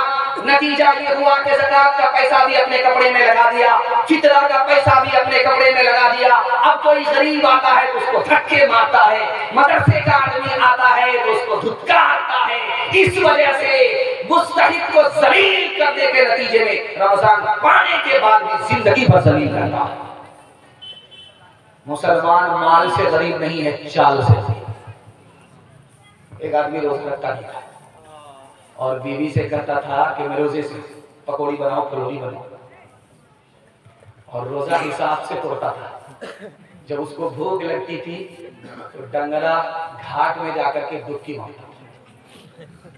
नतीजा ये हुआ कि ज़कात का पैसा भी अपने कपड़े में लगा दिया, फितरा का पैसा भी अपने कपड़े में लगा दिया। अब कोई गरीब आता है तो उसको धक्के मारता है, मदरसे का आदमी आता है तो उसको धुतकारता है। इस वजह से मुस्तहिक को जलील करने के नतीजे में रमजान पाने के बाद भी जिंदगी भर जलील करता है। मुसलमान माल से गरीब नहीं है, चाल से। एक आदमी रोज रखता नहीं था और बीवी से कहता था कि मैं रोजे से पकौड़ी बनाओ, फलोरी बनाओ, और रोजा हिसाब से तोड़ता था। जब उसको भूख लगती थी तो डंगरा घाट में जाकर के डुबकी मारता,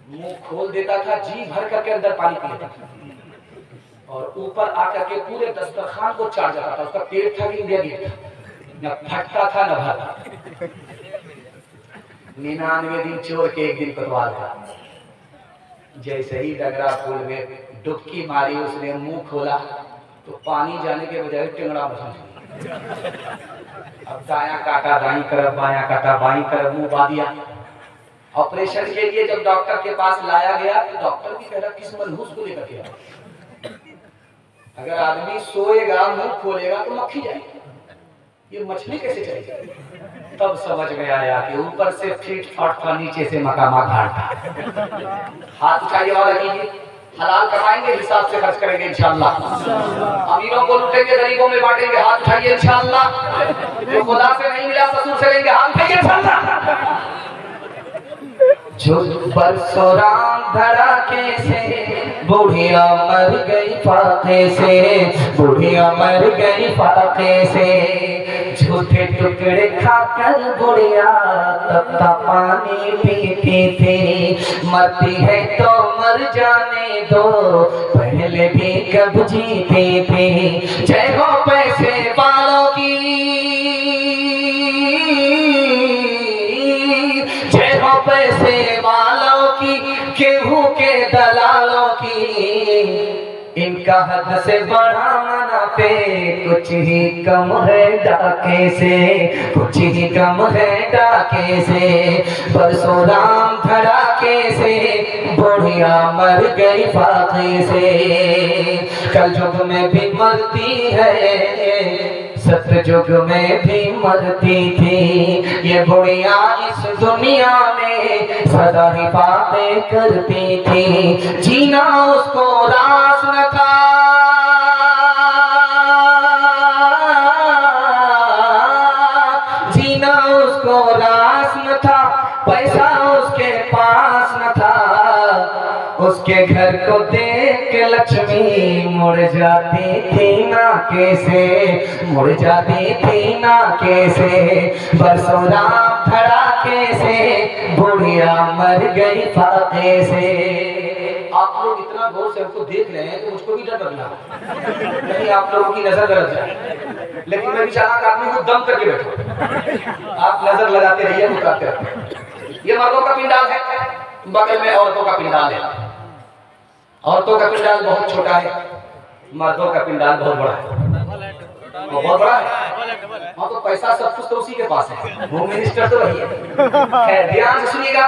मुंह खोल देता था, जी भर करके अंदर पानी पी लेता था और ऊपर आकर के पूरे दस्तरखान को चाट जाता था। उसका पेट था भी इंडिया गेट था, न फटता था न भरता। 99 दिन चोर के एक दिन कोतवाल था। जैसे ही डगरा पुल में डुबकी मारी, उसने मुंह खोला तो पानी जाने के बजाय टिंगड़ा बचा। अब दाया काटा दाई तरफ, बाया काटा बाई तरफ, मुंह बा दिया। ऑपरेशन के लिए जब डॉक्टर के पास लाया गया तो डॉक्टर भी कह रहा किस मनहूस को लेकर गया। अगर आदमी सोएगा मुंह खोलेगा तो मक्खी जाएगी, ये मछली कैसे चलेगी? तब समझ में आया कि ऊपर से फीट फाट था, नीचे से मकामा घाट था। हाथ उठाइए और कीजिए, हलाल कमाएंगे, हिसाब से खर्च करेंगे इंशाअल्लाह। अमीरों को लूटेंगे, गरीबों में बांटेंगे, हाथ उठाइए इंशाअल्लाह। जो खुदा से नहीं मिला ससुर से लेंगे, हाथ उठाइए इंशाअल्लाह। जो बरसों राम धड़ाके से बुढ़िया मर गई फाके से, बुढ़िया मर गई फाके से। झूठे टुकड़े खाकर बुढ़िया तप्ता पानी पीती थी। मरती है तो मर जाने दो, पहले भी कब जीती थी। जय हो पैसे वालों की, जय हो पैसे वालों की, गेहूं के दलालों की। इनका हद से बड़ा मुनाफे कुछ ही कम है डाके से, कुछ ही कम है डाके से। बरसों राम धड़ाके से बुढ़िया मर गई फाके से। कल युग में भी मरती है, सतयुग में भी मरती थी। ये बुढ़िया इस दुनिया में सदा ही बातें करती थी। जीना उसको रास न था, पैसा उसके पास न था, उसके घर को देख के लक्ष्मी मुड़ जाती थी ना कैसे, मुड़ जाती थी ना कैसे। बरसों राम धड़ाके से बुढ़िया मर गई फाके से। आप लोग इतना गौर से हमको देख रहे हैं तो मुझको भी डर लग रहा नहीं आप लोगों की नजर गलत जाए, लेकिन मैं भी चाहता आदमी को दम करके बैठो। आप नजर लगाते रहिए, मुकाते रहिए। ये मर्दों का पिंडाल है, बगल में औरतों का पिंडाल है। औरतों का पिंडाल बहुत छोटा है, मर्दों का पिंडाल बहुत बड़ा है। बहुत बड़ा है। हाँ तो पैसा सब कुछ तो उसी के पास है, होम मिनिस्टर तो वही है। खैर ध्यान से सुनिएगा,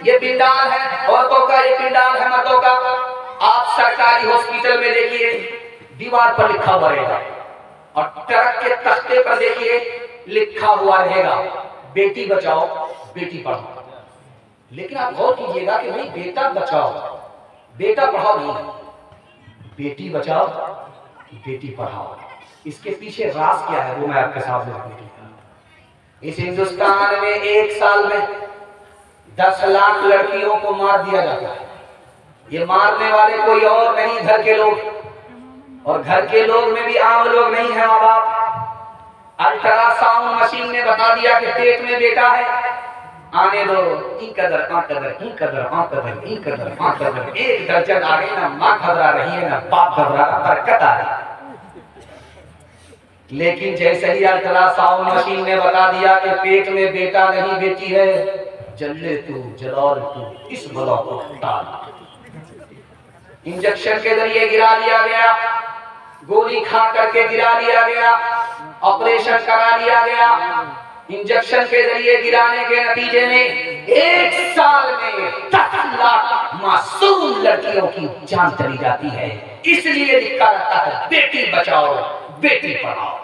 ये पिंडाल है औरतों का, ये पिंडाल है मर्दों का। आप सरकारी हॉस्पिटल में देखिए दीवार पर लिखा हुआ रहेगा, और ट्रक के तख्ते पर देखिए लिखा हुआ रहेगा बेटी बचाओ बेटी पढ़ाओ। लेकिन आप गौर कीजिएगा कि भाई बेटा बचाओ बेटा पढ़ाओ नहीं, बेटी बचाओ बेटी पढ़ाओ। इसके पीछे राज क्या है वो मैं आपके सामने रखूंगा। इस हिंदुस्तान में एक साल में 10 लाख लड़कियों को मार दिया जाता है। ये मारने वाले कोई और नहीं, घर के लोग, और घर के लोग में भी आम लोग नहीं है, माँ बाप। अल्ट्रासाउंड मशीन ने बता दिया कि पेट में बेटा है, आने दो। एक कदर एक दर्जन आ गई, ना माँ घबरा रही है ना बाप घबरा रहा, बरकत आ रही। लेकिन जैसे ही अल्ट्रासाउंड मशीन ने बता दिया कि पेट में बेटा नहीं बेटी है, जल्ले तू जलाल तू इस बला को टाल। इंजेक्शन के जरिए गिरा लिया गया, गोली खा करके गिरा लिया गया, ऑपरेशन करा लिया गया। इंजेक्शन के जरिए गिराने के नतीजे में 1 साल में 10 लाख मासूम लड़कियों की जान चली जाती है। इसलिए लिखा रहता है बेटी बचाओ बेटी पढ़ाओ।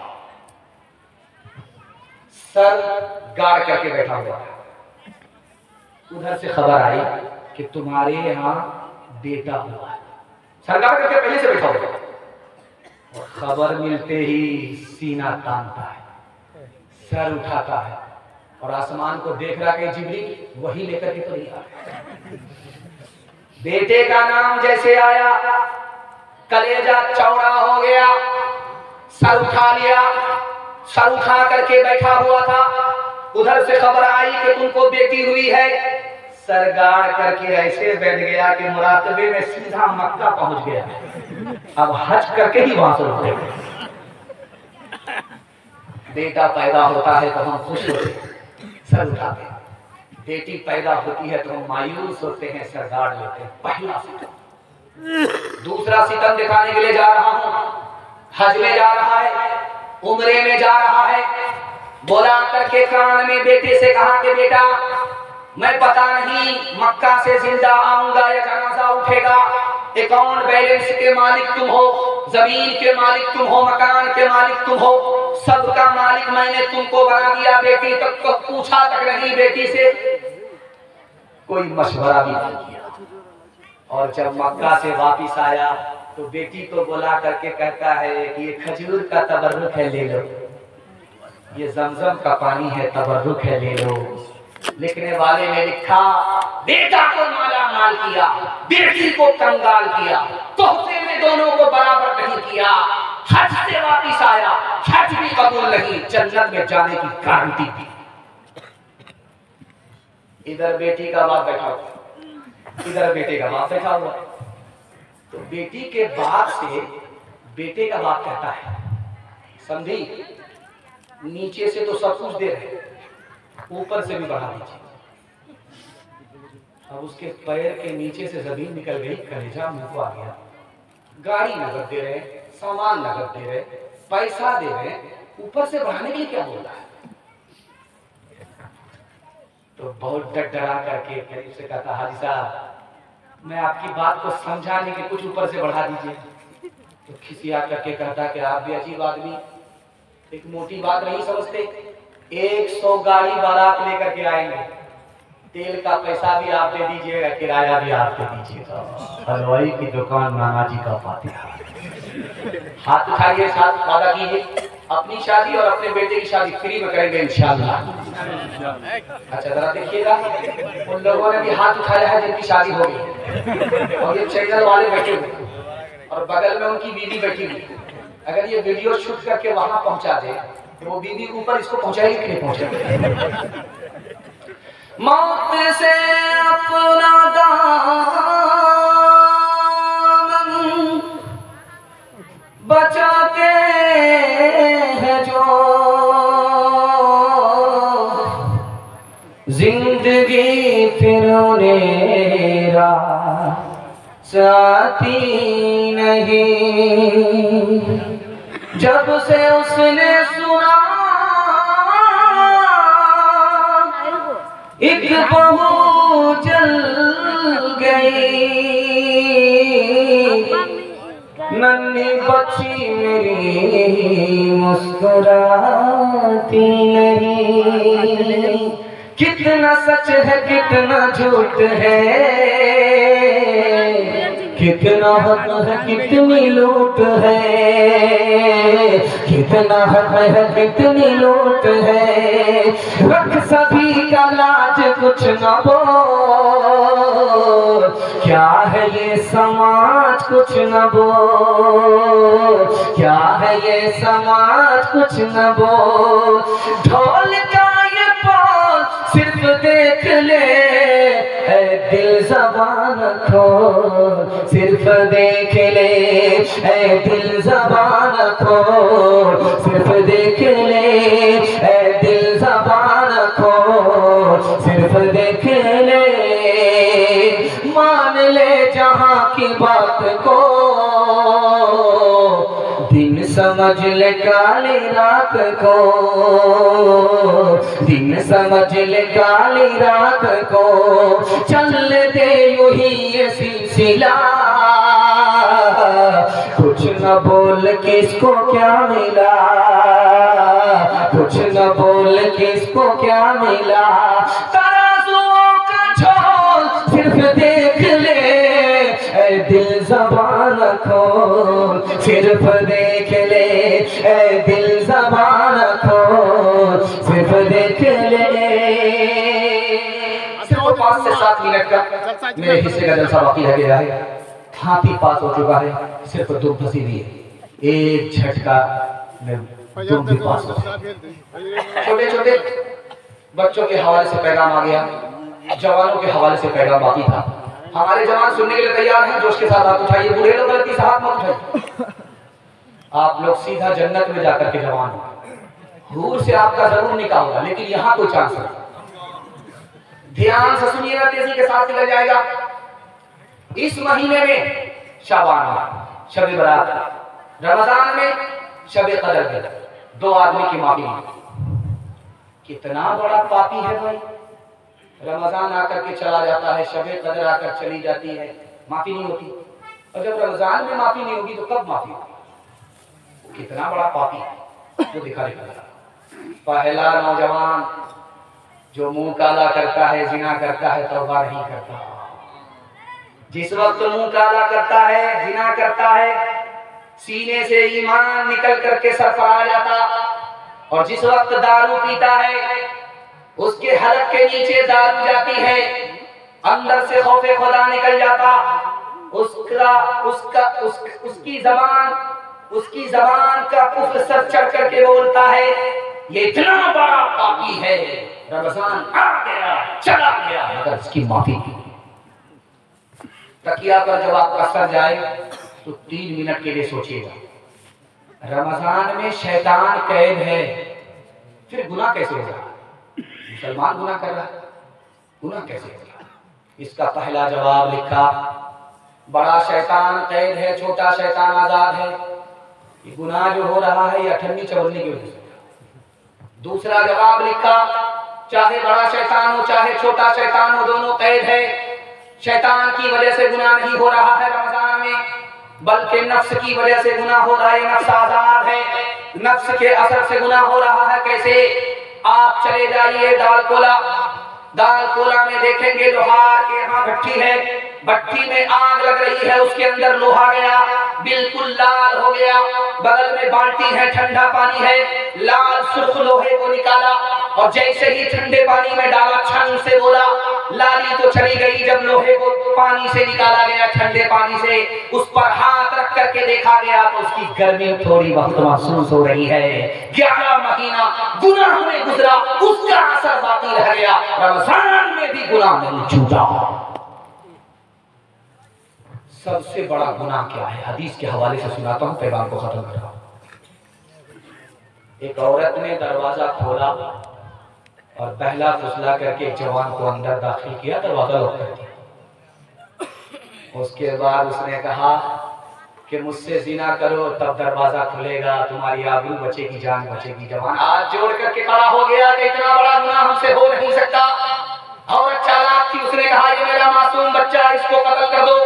सर गाड़ करके बैठा हुआ, उधर से खबर आई कि तुम्हारे यहाँ बेटा हुआ है। सर गाड़ करके पहले से बैठा हुआ, और खबर मिलते ही सीना तानता है, सर उठाता है और आसमान को देख रहा है जिब्रील वही लेकर के तो नहीं आया। बेटे का नाम जैसे आया कलेजा चौड़ा हो गया, सर उठा लिया, सर उठा करके बैठा हुआ था। उधर से खबर आई कि तुमको बेटी हुई है, सर गाड़ करके ऐसे बैठ गया कि मुरातबे में सीधा मक्का पहुंच गया। अब हज करके ही वहां से उठे। बेटा पैदा होता है तो हम खुश होते हैं, सर उठाते। बेटी पैदा होती है तो हम मायूस होते हैं, सर गाड़ लेते हैं। पहला सितम। दूसरा सितम दिखाने के लिए जा रहा हूं, हज में जा रहा है, उम्रे में जा रहा है। बोला करके कान में बेटे से कहा कि बेटा मैं पता नहीं मक्का से जिंदा आऊंगा या जनाजा उठेगा। अकाउंट बैलेंस के मालिक तुम हो, जमीन के मालिक तुम हो, मकान के मालिक तुम हो, सबका मालिक मैंने तुमको बना दिया। बेटी तक तो पूछा तक नहीं, बेटी से कोई मशवरा भी नहीं किया। और जब मक्का से वापिस आया तो बेटी को बुला करके कहता है कि ये खजूर का तबर्रुक है ले लो, ये जमजम का पानी है तबर्रुक है ले लो। लिखने वाले ने लिखा बेटा को माला माल किया, बेटी को कंगाल किया, तोहफे में दोनों को बराबर नहीं किया। हज से वापिस आया, हज भी कबूल नहीं, जन्नत में जाने की गारंटी दी। इधर बेटी का बाप बैठा हुआ, इधर बेटे का बाप बैठा हुआ। तो बेटी के बाप से बेटे का बाप कहता है समझी नीचे से तो सब कुछ दे रहे, ऊपर से भी बढ़ा दीजिए। अब उसके पैर के नीचे से जमीन निकल गई, कलेजा मुंह को आ गया। गाड़ी नगद दे रहे, सामान नगद दे रहे, पैसा दे रहे, ऊपर से बढ़ाने के लिए क्या बोल रहा है? तो बहुत डरा करके करीब से कहता हाजी साहब मैं आपकी बात को समझाने के कुछ ऊपर से बढ़ा दीजिए। तो खिसिया करके कहता कि आप भी अजीब आदमी, एक मोटी बात नहीं समझते। 100 गाड़ी बारात लेकर के आएंगे, तेल का पैसा भी आप दे दीजिएगा, किराया भी आप दे दीजिएगा। हलवाई की दुकान नाना जी का फातिहा। हाथ उठाइए, साथ वादा कीजिए अपनी शादी और अपने बेटे की शादी फ्री में करेंगे इंशाअल्लाह। अच्छा जरा देखिएगा, उन लोगों ने भी हाथ उठाया है जिनकी शादी हो गई, और ये चैनल वाले बैठे हुए और बगल में उनकी बीवी बैठी हुई। अगर ये वीडियो शूट करके वहां पहुंचा दे तो वो बीवी ऊपर इसको पहुंचाएगी कि नहीं पहुंचाएगी? मौत से अपना दामन बचाते हैं जो, जिंदगी फिर उन्हें साथी नहीं। जब से उसने सुना एक बहू जल गई, नन्ही बच्ची मेरी मुस्कुराती नहीं। कितना सच है कितना झूठ है, कितना हक है कितनी लूट है, कितना हक है कितनी लूट है। रख सभी का लाज कुछ न बोल, क्या है ये समाज कुछ न बोल, क्या है ये समाज कुछ न बोल। ढोल का ये बोल सिर्फ देख ले, ऐ दिल ज़बान खोल सिर्फ देख ले, ऐ दिल ज़बान खोल सिर्फ देख ले, ऐ दिल ज़बान खोल सिर्फ देख ले। मान ले जहां की बात को, दिन समझ ले काली रात को, दिन समझ ले काली रात को। चल दे यूं ही ये सिलसिला, कुछ न बोल किसको क्या मिला, कुछ न बोल किसको क्या मिला। तराजुओं का झोल सिर्फ देख ले, ऐ दिल ज़बान खोल सिर्फ देख ले, ऐ दिल ज़बान खोल सिर्फ देख ले। सिर्फ 5 से 7 मिनट का मेरे हिस्से का जलसा बाकी रह गया है। हाथी पास हो चुका है, सिर्फ दुम फंसी हुई है, एक झटका में दुम भी पास हो। छोटे छोटे बच्चों के हवाले से पैगाम आ गया, जवानों के हवाले से पैगाम बाकी था। हमारे जवान सुनने के लिए तैयार हैं, जोश के साथ हाथ उठाइए। बूढ़े लोग गलती से हाथ मत उठाइए, आप लोग सीधा जन्नत में जाकर के जवान हो। हूर से आपका जरूर निकाह होगा, लेकिन यहाँ कोई चांस नहीं। ध्यान से सुनिएगा, तेजी के साथ निकल जाएगा। इस महीने में शाबान में शब बरात, रमजान में शब कदर, 2 आदमी की माफी। कितना बड़ा पापी है भाई, रमजान आकर के चला जाता है, शब कदर आकर चली जाती है, माफी नहीं होती। और जब रमजान में माफी नहीं होगी तो कब माफी होगी? कितना बड़ा पापी जो दिखा देगा। पहला नौजवान जो मुंह काला करता है, जिना करता है, तौबा नहीं करता। जिस वक्त मुंह काला करता है, जिना करता है, सीने से ईमान निकल करके सर पर आ जाता। और जिस वक्त दारू पीता है, उसके हलक के नीचे दारू जाती है, अंदर से खौफे खुदा निकल जाता। उसकी जबान का कुफ्र सर चढ़ करके बोलता है, ये इतना बड़ा पापी है। रमजान आ गया, चला गया, अगर इसकी माफी की। तकिया पर जब आपका सर जाए तो 3 मिनट के लिए सोचिएगा। रमजान में शैतान कैद है, फिर गुनाह कैसे होगा? मुसलमान गुनाह कर रहा है, गुनाह कैसे होगा? इसका पहला जवाब लिखा, बड़ा शैतान कैद है, छोटा शैतान आजाद है। ये गुनाह जो हो रहा है ये 18वीं 54 की वजह से। दूसरा जवाब लिखा, चाहे बड़ा शैतान हो चाहे छोटा शैतान हो, दोनों कैद है। शैतान की वजह से गुनाह नहीं हो रहा है रमजान में, बल्कि नफ्स की वजह से गुनाह हो रहा है। नफ्स आजाद है, नफ्स के असर से गुनाह हो रहा है। कैसे? आप चले जाइए दालकोला में देखेंगे लोहार के यहाँ भट्टी है, भट्टी में आग लग रही है, उसके अंदर लोहा गया, बिल्कुल लाल हो गया। बगल में बाल्टी है, ठंडा पानी है, लाल सुर्ख लोहे को निकाला और जैसे ही ठंडे पानी में डाला छन से बोला, लाली तो चली गई। जब लोहे को पानी से निकाला गया, ठंडे पानी से उस पर हाथ रख करके देखा गया तो उसकी गर्मी थोड़ी बहुत महसूस हो रही है। 11 महीना गुनाह में गुजरा, उसका असर बाकी रह गया। रमजान में भी गुनाह नहीं छूटा। सबसे बड़ा गुनाह क्या है? हदीस के हवाले से सुनाता हूं, पैगाम को खत्म कर रहा हूं। एक औरत ने दरवाजा खोला और पहला फुसला करके एक जवान को अंदर दाखिल किया, दरवाजा लॉक कर दिया। उसके बाद उसने कहा कि मुझसे जिना करो तब दरवाजा खुलेगा, तुम्हारी आबरू बचेगी, जान बचेगी। जवान हाथ जोड़ करके खड़ा हो गया कि इतना बड़ा गुनाह हमसे हो नहीं सकता। औरत चालाक थी, उसने कहा ये मेरा मासूम बच्चा, इसको कत्ल कर दो,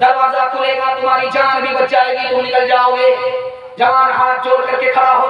दरवाजा खुलेगा, तुम्हारी जान भी बच जाएगी, तुम निकल जाओगे। जवान हाथ जोड़ करके खड़ा हो।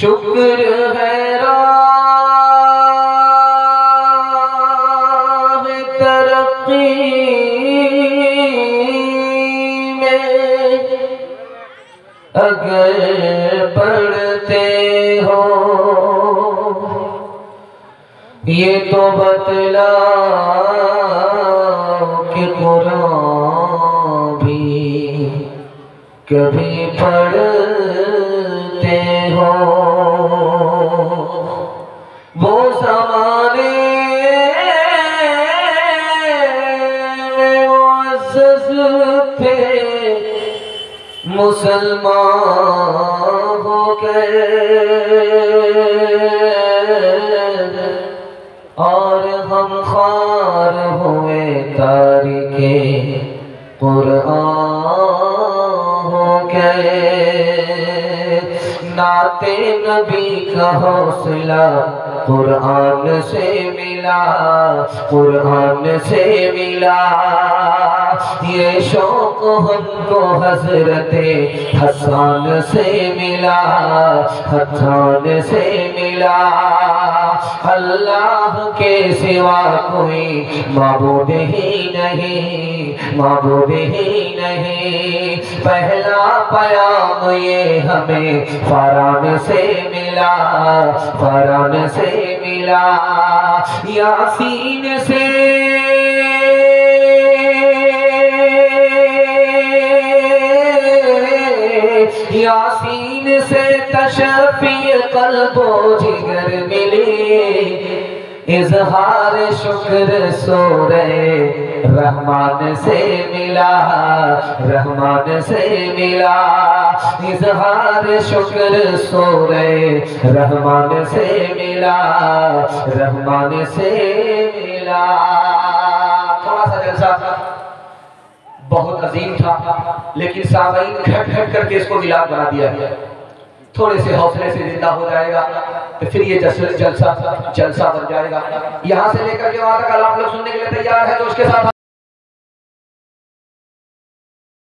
शुक्र है राह तरक्की अगर पढ़ते हो ये तो बतला कि कुरान भी कभी पढ़ते हो। वो ज़माने में मुअज़्ज़ज़ थे मुसलमान हो गए और हम ख़ार हुए तारिके कुरान हो गए। नाते नबी का हौसला कुरान से मिला, कुरान से मिला। ये शौक हमको हज़रते हसन से मिला, हसन से मिला। अल्लाह के सिवा कोई माबूद ही नहीं, माबूद ही नहीं। पहला पयाम ये हमें फरान से मिला, फरान से मिला। यासीन से यासीन से तशफ़ी क़ल्बो जिगर मिली। इज़हार शुक्र सूरे रहमान से मिला, रहमान से मिला। इज़हार शुक्र सूरे रहमान से मिला, रहमान से मिला। थोड़ा सा जलसा बहुत अजीम था, लेकिन सामईन घट घट करके इसको मिलाद बना दिया गया। थोड़े से हौसले से जिंदा हो जाएगा तो फिर ये जलसा बन जाएगा। यहाँ से लेकर के वहां तक आप लोग सुनने के लिए तैयार है तो उसके साथ